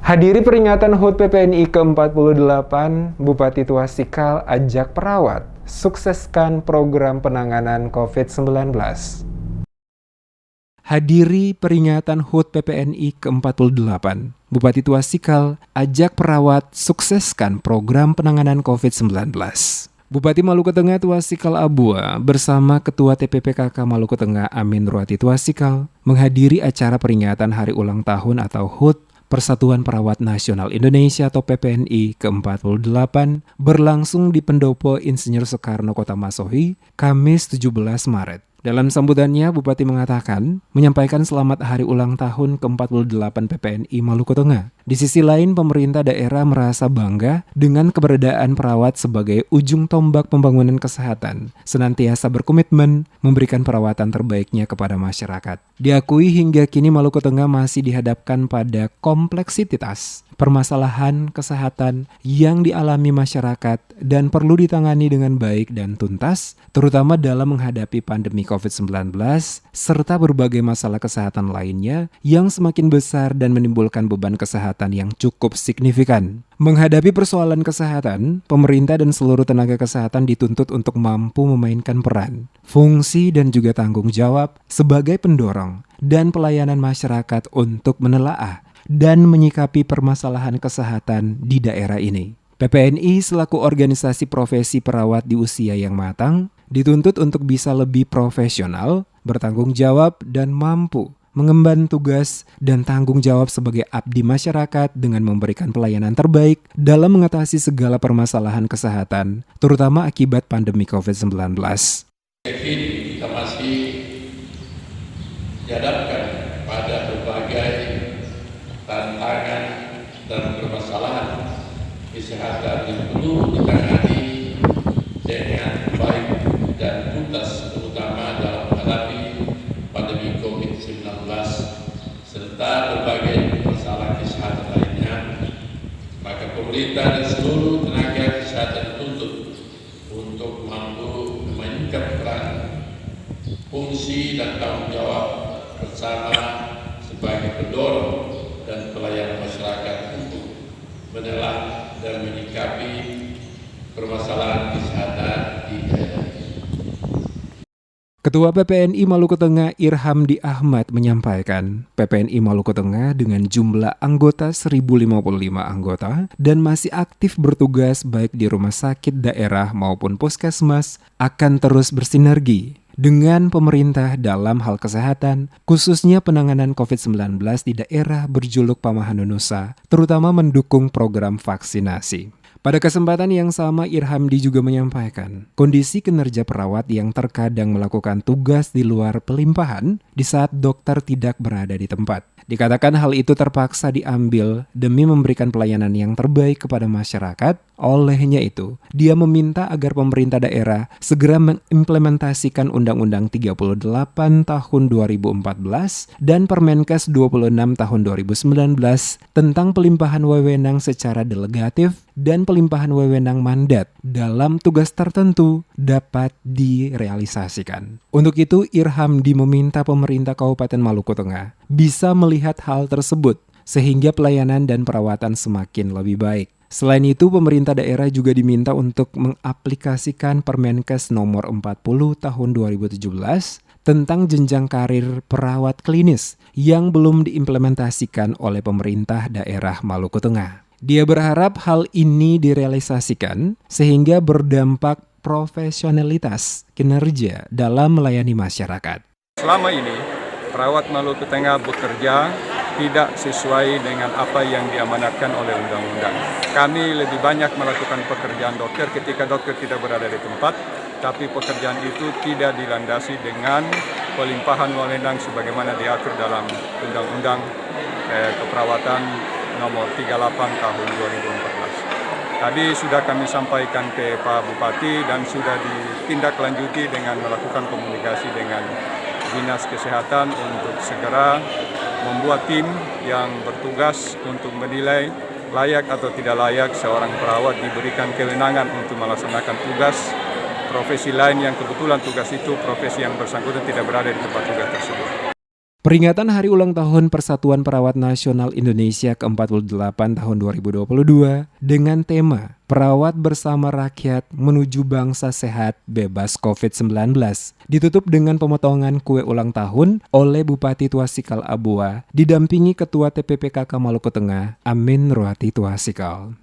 Hadiri peringatan HUT PPNI ke-48, Bupati Tuasikal ajak perawat sukseskan program penanganan COVID-19. Hadiri peringatan HUT PPNI ke-48, Bupati Tuasikal ajak perawat sukseskan program penanganan COVID-19. Bupati Maluku Tengah Tuasikal Abua bersama Ketua TPPKK Maluku Tengah Amin Ruati Tuasikal menghadiri acara peringatan Hari Ulang Tahun atau HUT Persatuan Perawat Nasional Indonesia atau PPNI ke-48 berlangsung di Pendopo Insinyur Soekarno Kota Masohi, Kamis 17 Maret. Dalam sambutannya, Bupati menyampaikan selamat hari ulang tahun ke-48 PPNI Maluku Tengah. Di sisi lain, pemerintah daerah merasa bangga dengan keberadaan perawat sebagai ujung tombak pembangunan kesehatan, senantiasa berkomitmen memberikan perawatan terbaiknya kepada masyarakat. Diakui hingga kini Maluku Tengah masih dihadapkan pada kompleksitas permasalahan kesehatan yang dialami masyarakat dan perlu ditangani dengan baik dan tuntas, terutama dalam menghadapi pandemi COVID-19 serta berbagai masalah kesehatan lainnya yang semakin besar dan menimbulkan beban kesehatan yang cukup signifikan. Menghadapi persoalan kesehatan, pemerintah dan seluruh tenaga kesehatan dituntut untuk mampu memainkan peran, fungsi dan juga tanggung jawab sebagai pendorong dan pelayanan masyarakat untuk menelaah dan menyikapi permasalahan kesehatan di daerah ini. PPNI selaku organisasi profesi perawat di usia yang matang dituntut untuk bisa lebih profesional, bertanggung jawab, dan mampu mengemban tugas dan tanggung jawab sebagai abdi masyarakat dengan memberikan pelayanan terbaik dalam mengatasi segala permasalahan kesehatan, terutama akibat pandemi COVID-19. Kita masih dihadapkan pada berbagai tantangan dan permasalahan kesehatan yang perlu ditangani dengan baik dan tuntas, terutama dalam menghadapi pandemi COVID-19 serta berbagai masalah kesehatan lainnya. Maka pemerintah dan seluruh tenaga kesehatan dituntut untuk mampu memainkan peran, fungsi dan tanggung jawab bersama sebagai pendorong dan pelayan masyarakat untuk menelaah dan menyikapi permasalahan kesehatan di daerah. Ketua PPNI Maluku Tengah Irhamdi Ahmad menyampaikan, PPNI Maluku Tengah dengan jumlah anggota 1.055 anggota dan masih aktif bertugas baik di rumah sakit daerah maupun puskesmas akan terus bersinergi dengan pemerintah dalam hal kesehatan, khususnya penanganan COVID-19 di daerah berjuluk Pamahan Nusa, terutama mendukung program vaksinasi. Pada kesempatan yang sama, Irhamdi juga menyampaikan kondisi kinerja perawat yang terkadang melakukan tugas di luar pelimpahan di saat dokter tidak berada di tempat. Dikatakan hal itu terpaksa diambil demi memberikan pelayanan yang terbaik kepada masyarakat. Olehnya itu, dia meminta agar pemerintah daerah segera mengimplementasikan Undang-Undang 38 tahun 2014 dan Permenkes 26 tahun 2019 tentang pelimpahan wewenang secara delegatif dan pelimpahan wewenang mandat dalam tugas tertentu dapat direalisasikan. Untuk itu, Irhamdi meminta pemerintah Kabupaten Maluku Tengah bisa melihat hal tersebut sehingga pelayanan dan perawatan semakin lebih baik. Selain itu, pemerintah daerah juga diminta untuk mengaplikasikan Permenkes nomor 40 tahun 2017 tentang jenjang karir perawat klinis yang belum diimplementasikan oleh pemerintah daerah Maluku Tengah. Dia berharap hal ini direalisasikan sehingga berdampak profesionalitas kinerja dalam melayani masyarakat. Selama ini, perawat Maluku Tengah bekerja tidak sesuai dengan apa yang diamanatkan oleh undang-undang. Kami lebih banyak melakukan pekerjaan dokter ketika dokter tidak berada di tempat, tapi pekerjaan itu tidak dilandasi dengan pelimpahan wewenang sebagaimana diatur dalam Undang-Undang Keperawatan nomor 38 tahun 2014. Tadi sudah kami sampaikan ke Pak Bupati dan sudah ditindaklanjuti dengan melakukan komunikasi dengan Dinas Kesehatan untuk segera membuat tim yang bertugas untuk menilai layak atau tidak layak seorang perawat diberikan kewenangan untuk melaksanakan tugas profesi lain yang kebetulan tugas itu profesi yang bersangkutan tidak berada di tempat tugas tersebut. Peringatan Hari Ulang Tahun Persatuan Perawat Nasional Indonesia ke-48 tahun 2022 dengan tema Perawat Bersama Rakyat Menuju Bangsa Sehat Bebas COVID-19 ditutup dengan pemotongan kue ulang tahun oleh Bupati Tuasikal Abua didampingi Ketua TPPKK Maluku Tengah Amin Rohati Tuasikal.